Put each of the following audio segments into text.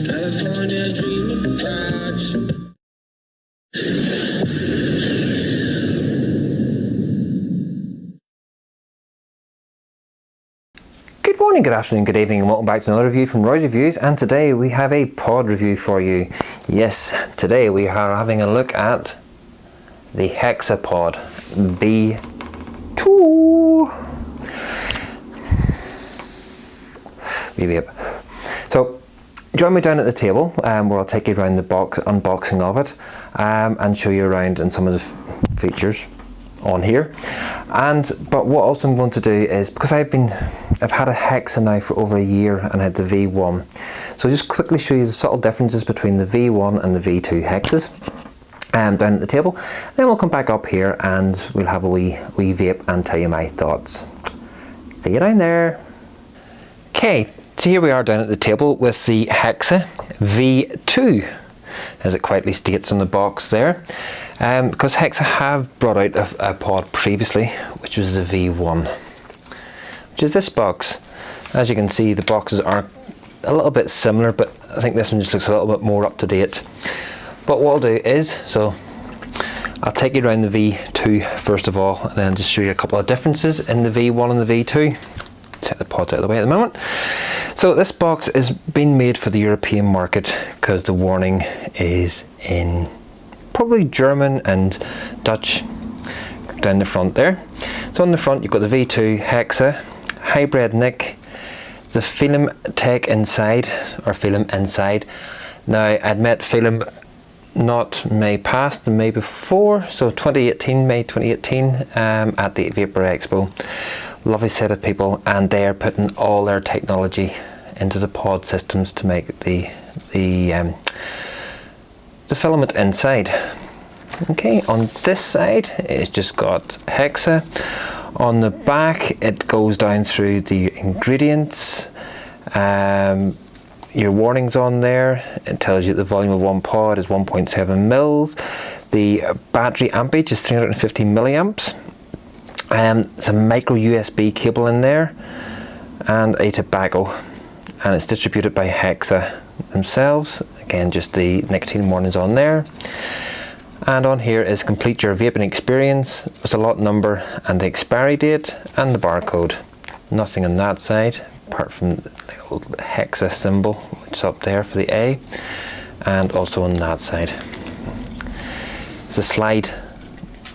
California dreaming about you. Good morning, good afternoon, good evening, and welcome back to another review from Roy's Reviews. And today we have a pod review for you. Yes, today we are having a look at the Hexa V2. Vape. So join me down at the table where I'll take you around the box unboxing of it and show you around and some of the features on here. But what also I'm going to do is, because I've had a Hexa now for over a year and I had the V1, so I'll just quickly show you the subtle differences between the V1 and the V2 Hexas down at the table. Then we'll come back up here and we'll have a wee vape and tell you my thoughts. See you down there. Okay, so here we are down at the table with the Hexa V2, as it quietly states on the box there. Because Hexa have brought out a pod previously, which was the V1, which is this box. As you can see, the boxes are a little bit similar, but I think this one just looks a little bit more up to date. But what I'll do is, so I'll take you around the V2 first of all, and then just show you a couple of differences in the V1 and the V2. Set the pods out of the way at the moment. So this box is being made for the European market because the warning is in probably German and Dutch down the front there. So on the front you've got the V2 Hexa, hybrid nick, the film tech inside, or film inside. Now I'd met film not May past, the May before, so May 2018 at the Vapor Expo. Lovely set of people, and they are putting all their technology into the pod systems to make the filament inside. Okay, on this side it's just got Hexa. On the back it goes down through the ingredients, your warnings on there. It tells you the volume of one pod is 1.7 mils. The battery ampage is 350 milliamps. It's a micro USB cable in there and a tobacco, and it's distributed by Hexa themselves. Again, just the nicotine warnings on there. And on here is complete your vaping experience with a lot number and the expiry date and the barcode. Nothing on that side apart from the old Hexa symbol, which is up there for the A, and also on that side. It's a slide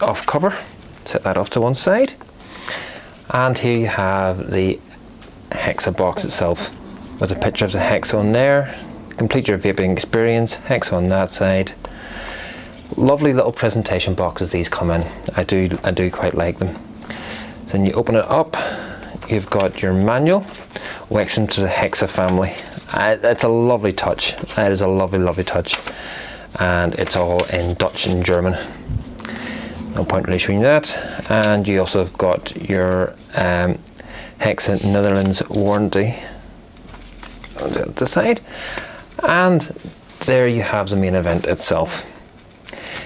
off cover. Set that off to one side. And here you have the Hexa box itself with a picture of the Hexa on there. Complete your vaping experience, Hexa on that side. Lovely little presentation boxes these come in. I do quite like them. So when you open it up, you've got your manual. Welcome to the Hexa family. It's a lovely touch. It is a lovely touch. And it's all in Dutch and German. No point really showing you that. And you also have got your Hexa Netherlands warranty on the other side. And there you have the main event itself.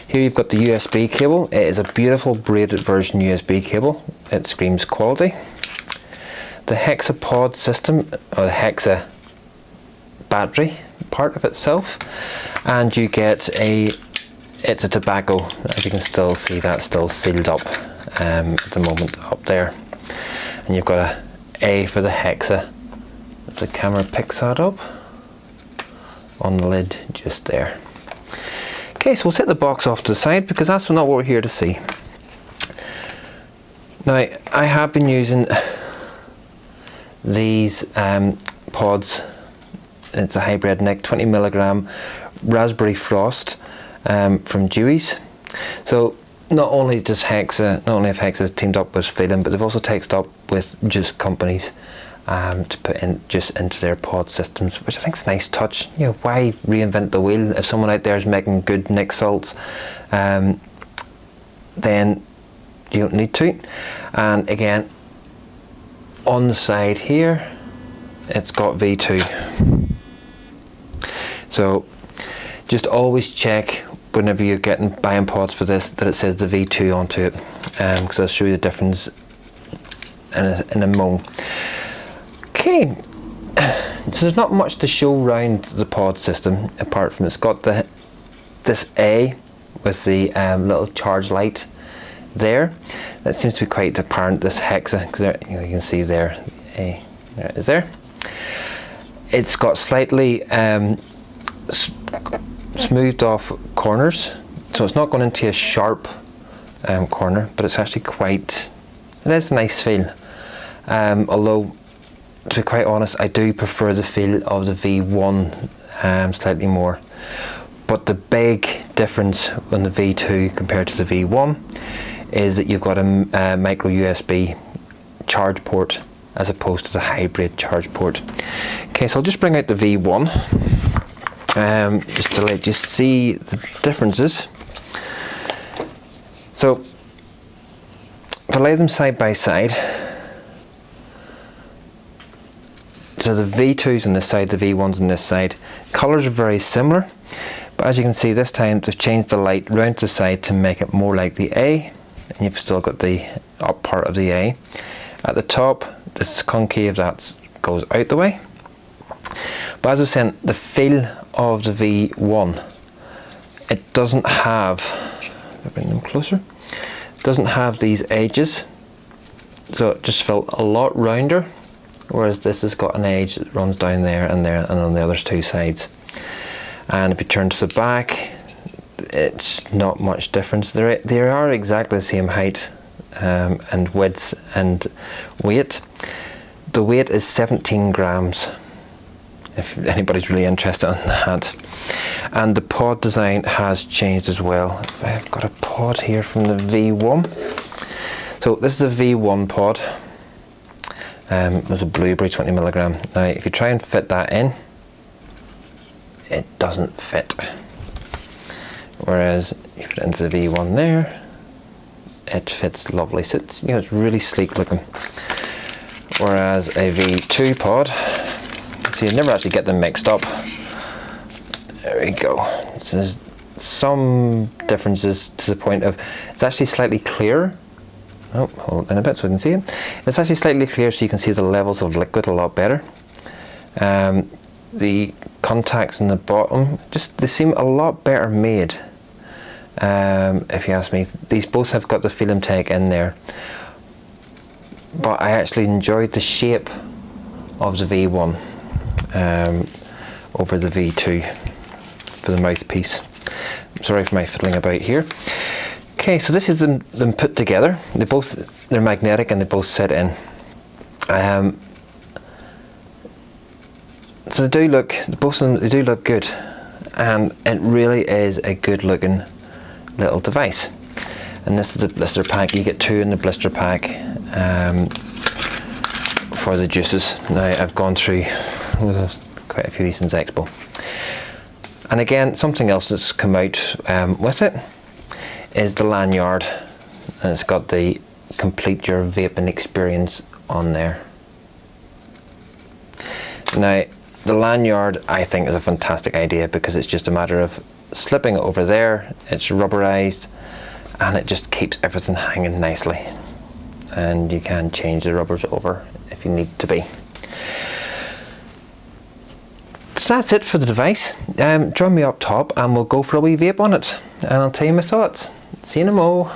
Here you've got the USB cable. It is a beautiful braided version USB cable. It screams quality. The Hexa pod system, or the Hexa battery part of itself, and you get it's a tobacco. As you can still see, that's still sealed up at the moment up there. And you've got a for the Hexa. If the camera picks that up on the lid just there. Okay, so we'll set the box off to the side because that's not what we're here to see. Now, I have been using these pods. It's a hybrid nick, 20 milligram raspberry frost from Dewey's. So not only have Hexa teamed up with Phelan, but they've also teamed up with Juice companies to put in just into their pod systems, which I think is a nice touch. You know, why reinvent the wheel? If someone out there is making good nick salts, then you don't need to. And again, on the side here, it's got V2. So just always check whenever you're buying pods for this that it says the V2 onto it, because I'll show you the difference in a moment. Okay, so there's not much to show around the pod system apart from it's got this A with the little charge light there. That seems to be quite apparent, this Hexa, because you can see there, A, there it is there. It's got slightly smoothed off corners, so it's not going into a sharp corner, but it's actually quite, it is a nice feel. Although, to be quite honest, I do prefer the feel of the V1 slightly more. But the big difference on the V2 compared to the V1 is that you've got a micro USB charge port as opposed to the hybrid charge port. Okay, so I'll just bring out the V1 just to let you see the differences. So if I lay them side by side, so the V2's on this side, the V1's on this side. Colours are very similar, but as you can see this time they've changed the light round to the side to make it more like the A, and you've still got the up part of the A. At the top, this concave that goes out the way. But as I was saying, the feel of the V1, it doesn't have, I'll bring them closer, it doesn't have these edges, so it just felt a lot rounder. Whereas this has got an edge that runs down there and on the other two sides. And if you turn to the back, it's not much difference. They are exactly the same height and width and weight. The weight is 17 grams, if anybody's really interested in that. And the pod design has changed as well. I've got a pod here from the V1. So this is a V1 pod. There's a blueberry 20 milligram. Now if you try and fit that in, it doesn't fit. Whereas you put it into the V1 there, it fits lovely. So it's, it's really sleek looking. Whereas a V2 pod, so you never actually get them mixed up. There we go. So there's some differences to the point of it's actually slightly clearer. Oh, hold on a bit so we can see it. It's actually slightly clear, so you can see the levels of liquid a lot better. The contacts in the bottom, they seem a lot better made. If you ask me, these both have got the film tech in there. But I actually enjoyed the shape of the V1 over the V2 for the mouthpiece. Sorry for my fiddling about here. Okay, so this is them put together. They're magnetic and they both sit in. So both of them do look good, and it really is a good looking little device. And this is the blister pack. You get two in the blister pack for the juices. Now I've gone through quite a few of these since Expo. And again, something else that's come out with it is the lanyard, and it's got the complete your vaping experience on there. Now the lanyard I think is a fantastic idea because it's just a matter of slipping it over there, it's rubberized, and it just keeps everything hanging nicely, and you can change the rubbers over if you need to be. So that's it for the device. Join me up top and we'll go for a wee vape on it, and I'll tell you my thoughts. See you in a mo.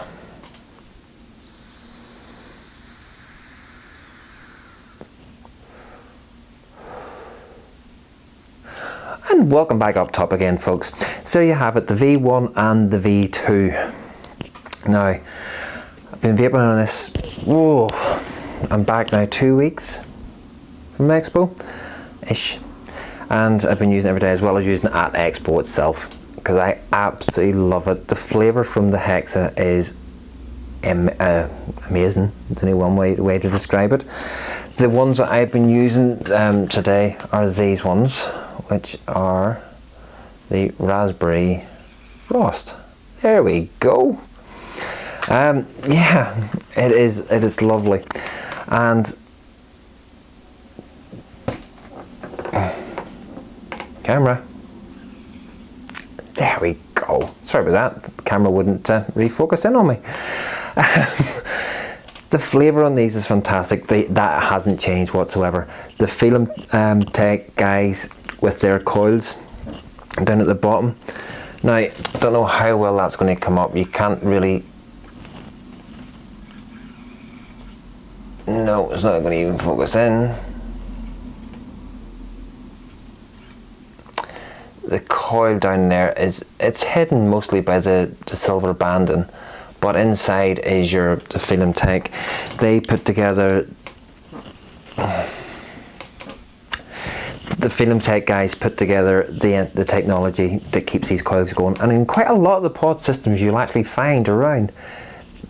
And welcome back up top again, folks. So you have it, the V1 and the V2. Now, I've been vaping on this, whoa, I'm back now 2 weeks from Expo-ish. And I've been using it every day as well as using it at Expo itself, because I absolutely love it. The flavour from the Hexa is amazing. There's only one way to describe it. The ones that I've been using today are these ones, which are the raspberry frost. There we go. Yeah, it is lovely. And camera. There we go. Sorry about that. The camera wouldn't refocus in on me. The flavour on these is fantastic. That hasn't changed whatsoever. The Film Tech guys with their coils down at the bottom. Now, I don't know how well that's going to come up. You can't really... No, it's not going to even focus in. The coil down there it's hidden mostly by the silver banding, but inside is the Film Tech. They put together, the Film Tech guys put together the technology that keeps these coils going, and in quite a lot of the pod systems you'll actually find around,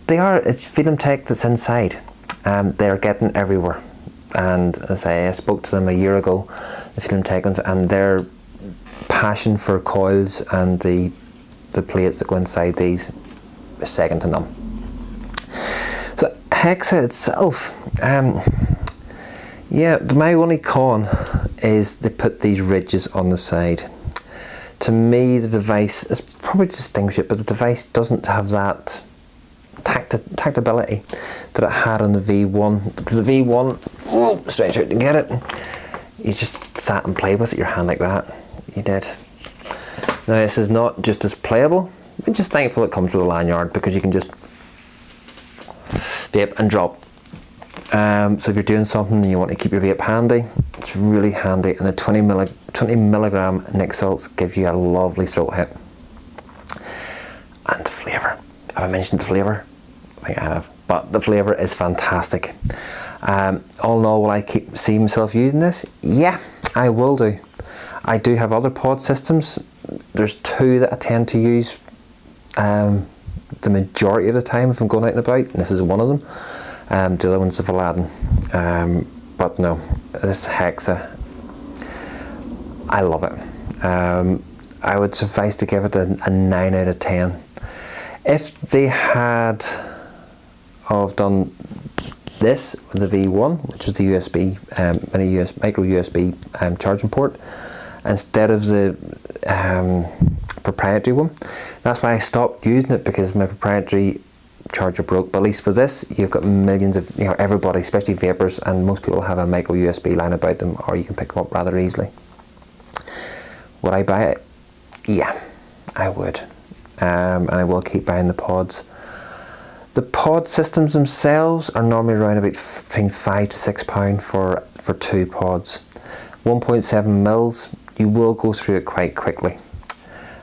it's Film Tech that's inside. They're getting everywhere, and as I spoke to them a year ago, the Film Tech ones, and their passion for coils and the plates that go inside these is second to none. So Hexa itself, yeah, my only con is they put these ridges on the side. To me, the device is probably to distinguish it, but the device doesn't have that tactability that it had on the V1, because the V1, stretch out to get it, you just sat and played with it, your hand like that. You did. Now this is not just as playable, I'm just thankful it comes with a lanyard, because you can just vape and drop. So if you're doing something and you want to keep your vape handy, it's really handy, and the 20 milligram nic salts gives you a lovely throat hit. And the flavour. Have I mentioned the flavour? I think I have. But the flavour is fantastic. All in all, will I see myself using this? Yeah, I will do. I do have other pod systems. There's two that I tend to use the majority of the time if I'm going out and about, and this is one of them. The other one's the Aladdin. But no, this Hexa, I love it. I would suffice to give it a 9 out of 10. If they had done this with the V1, which is the USB, micro USB charging port, instead of the proprietary one. That's why I stopped using it, because my proprietary charger broke. But at least for this, you've got millions of, everybody, especially vapors, and most people have a micro USB line about them, or you can pick them up rather easily. Would I buy it? Yeah, I would. And I will keep buying the pods. The pod systems themselves are normally around about between £5 to £6 for 2 pods. 1.7 mils, you will go through it quite quickly.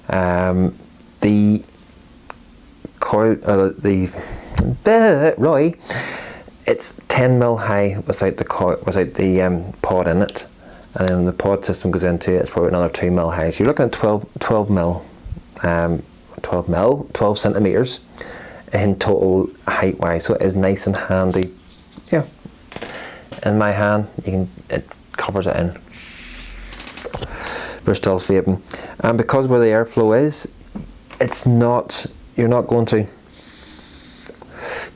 The coil, it's 10 mil high without the pod in it, and then the pod system goes into it, it's probably another 2 mil high. So you're looking at 12 centimeters in total height wise. So it is nice and handy. Yeah, in my hand, it covers it in for stealth vaping, and because where the airflow is, you're not going to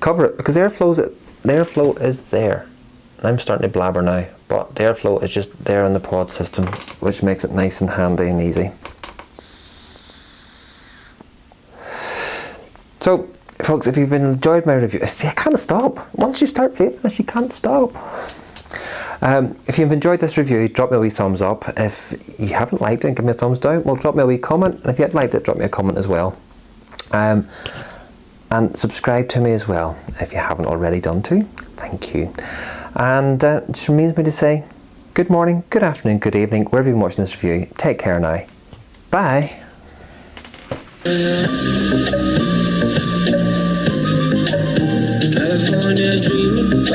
cover it, because the airflow is there. And I'm starting to blabber now, but the airflow is just there in the pod system, which makes it nice and handy and easy. So folks, if you've enjoyed my review, I can't stop. Once you start vaping this, you can't stop. If you've enjoyed this review, drop me a wee thumbs up. If you haven't liked it, give me a thumbs down. Well, drop me a wee comment, and if you had liked it, drop me a comment as well. And subscribe to me as well if you haven't already done to. Thank you. And it just remains me to say good morning, good afternoon, good evening, wherever you're watching this review. Take care now. Bye. California dreaming.